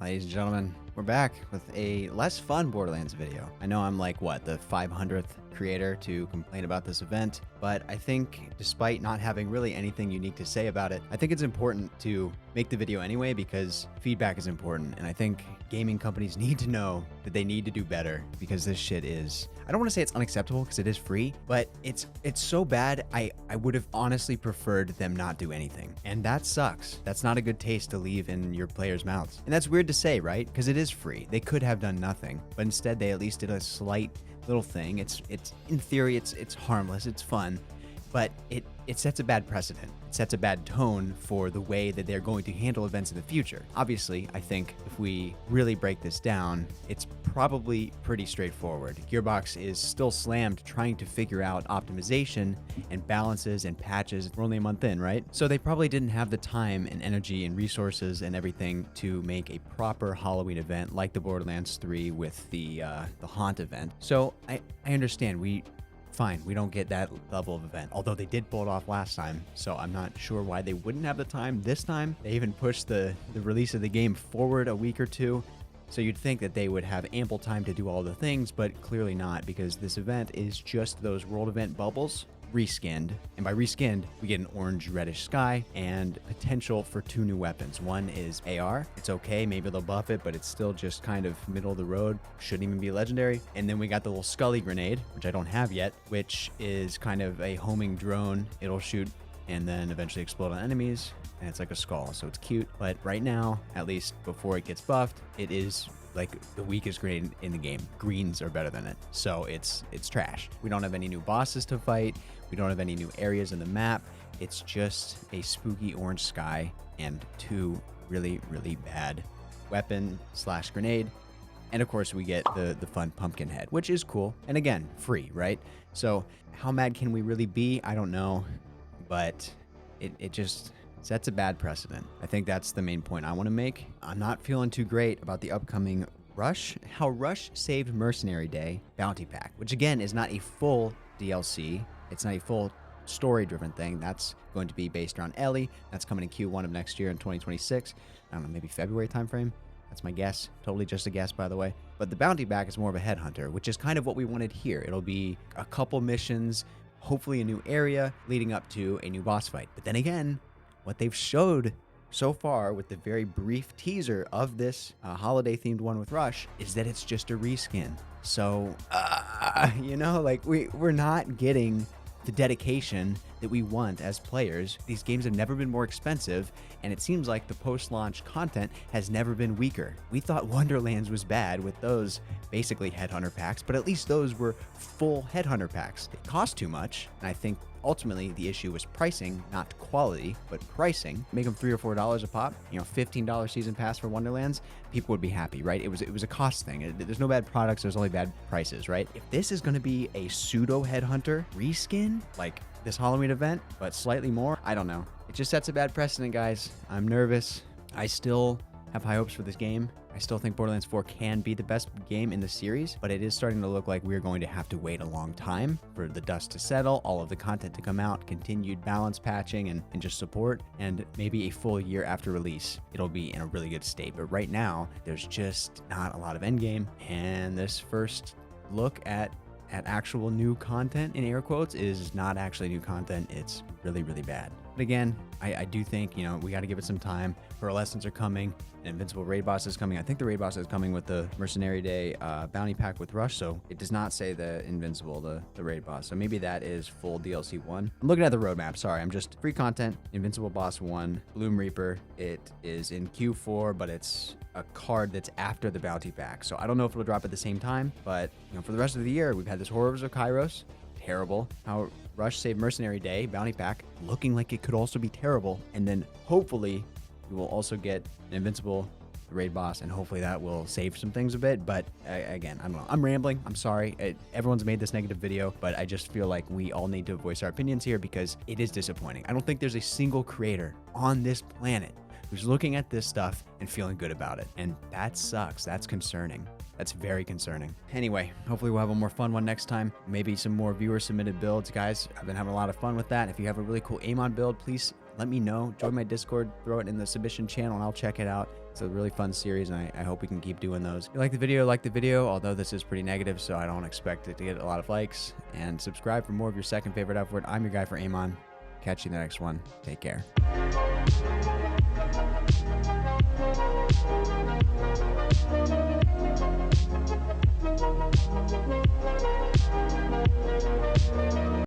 Ladies and gentlemen, we're back with a less fun Borderlands video. I know I'm like, what, the 500th creator to complain about this event, but I think despite not having really anything unique to say about it, I think it's important to make the video anyway because feedback is important, and I think gaming companies need to know that they need to do better because this shit is, I don't want to say it's unacceptable because it is free, but it's so bad, I would have honestly preferred them not do anything. And that sucks. That's not a good taste to leave in your players' mouths. And that's weird to say, right? Because it is free. They could have done nothing, but instead they at least did a slight little thing. It's in theory, it's harmless, it's fun, but it sets a bad precedent. It sets a bad tone for the way that they're going to handle events in the future. Obviously, I think if we really break this down, it's probably pretty straightforward. Gearbox is still slammed trying to figure out optimization and balances and patches. We're only a month in, right? So they probably didn't have the time and energy and resources and everything to make a proper Halloween event like the Borderlands 3 with the Haunt event. So I understand fine, we don't get that level of event, although they did pull it off last time, so I'm not sure why they wouldn't have the time this time. They even pushed the release of the game forward a week or two, so you'd think that they would have ample time to do all the things, but clearly not, because this event is just those world event bubbles reskinned, and by reskinned we get an orange reddish sky and potential for 2 new weapons. One is AR. It's okay, maybe they'll buff it, but it's still just kind of middle of the road, shouldn't even be legendary. And then we got the little Scully grenade, which I don't have yet, which is kind of a homing drone. It'll shoot and then eventually explode on enemies, and it's like a skull, so it's cute. But right now, at least before it gets buffed, it is like the weakest grenade in the game. Greens are better than it, so it's trash. We don't have any new bosses to fight. We don't have any new areas in the map. It's just a spooky orange sky and 2 really, really bad weapon / grenade. And of course we get the fun pumpkin head, which is cool. And again, free, right? So how mad can we really be? I don't know, but it just sets a bad precedent. I think that's the main point I want to make. I'm not feeling too great about the upcoming how Rush Saved Mercenary Day bounty pack, which again is not a full DLC. It's not a full story-driven thing. That's going to be based around Ellie. That's coming in Q1 of next year in 2026. I don't know, maybe February timeframe. That's my guess. Totally just a guess, by the way. But the bounty pack is more of a headhunter, which is kind of what we wanted here. It'll be a couple missions, hopefully a new area leading up to a new boss fight. But then again, what they've showed so far with the very brief teaser of this holiday-themed one with Rush is that it's just a reskin. So, you know, like we're not getting the dedication that we want as players. These games have never been more expensive, and it seems like the post-launch content has never been weaker. We thought Wonderlands was bad with those basically headhunter packs, but at least those were full headhunter packs. It cost too much, and I think ultimately the issue was pricing, not quality, but pricing. Make them $3 or $4 a pop, you know, $15 season pass for Wonderlands, people would be happy, right? It was a cost thing. There's no bad products, there's only bad prices, right? If this is going to be a pseudo headhunter reskin, like this Halloween event, but slightly more, I don't know. It just sets a bad precedent, guys. I'm nervous. I still have high hopes for this game. I still think Borderlands 4 can be the best game in the series, but it is starting to look like we're going to have to wait a long time for the dust to settle, all of the content to come out, continued balance patching and just support, and maybe a full year after release, it'll be in a really good state. But right now, there's just not a lot of endgame, and this first look at actual new content, in air quotes, is not actually new content. It's really, really bad. But again, I do think, you know, we got to give it some time. Pearlescents are coming. An Invincible raid boss is coming. I think the raid boss is coming with the Mercenary Day bounty pack with Rush, so it does not say the Invincible, the raid boss. So maybe that is full DLC 1. I'm looking at the roadmap. Sorry, I'm just free content. Invincible boss 1, Bloom Reaper. It is in Q4, but it's a card that's after the bounty pack. So I don't know if it'll drop at the same time, but you know, for the rest of the year, we've had this Horrors of Kairos. Terrible. How Rush Saved Mercenary Day bounty pack looking like it could also be terrible, and then hopefully we will also get an Invincible raid boss, and hopefully that will save some things a bit. But again, I don't know. I'm rambling. I'm sorry. Everyone's made this negative video, but I just feel like we all need to voice our opinions here because it is disappointing. I don't think there's a single creator on this planet who's looking at this stuff and feeling good about it, and that sucks. That's concerning. That's very concerning. Anyway, hopefully we'll have a more fun one next time. Maybe some more viewer submitted builds, guys. I've been having a lot of fun with that. If you have a really cool Amon build, please let me know. Join my Discord, throw it in the submission channel, and I'll check it out. It's a really fun series, and I hope we can keep doing those. If you like the video, although this is pretty negative, so I don't expect it to get a lot of likes. And subscribe for more of your second favorite F word. I'm your guy for Amon. Catch you in the next one. Take care.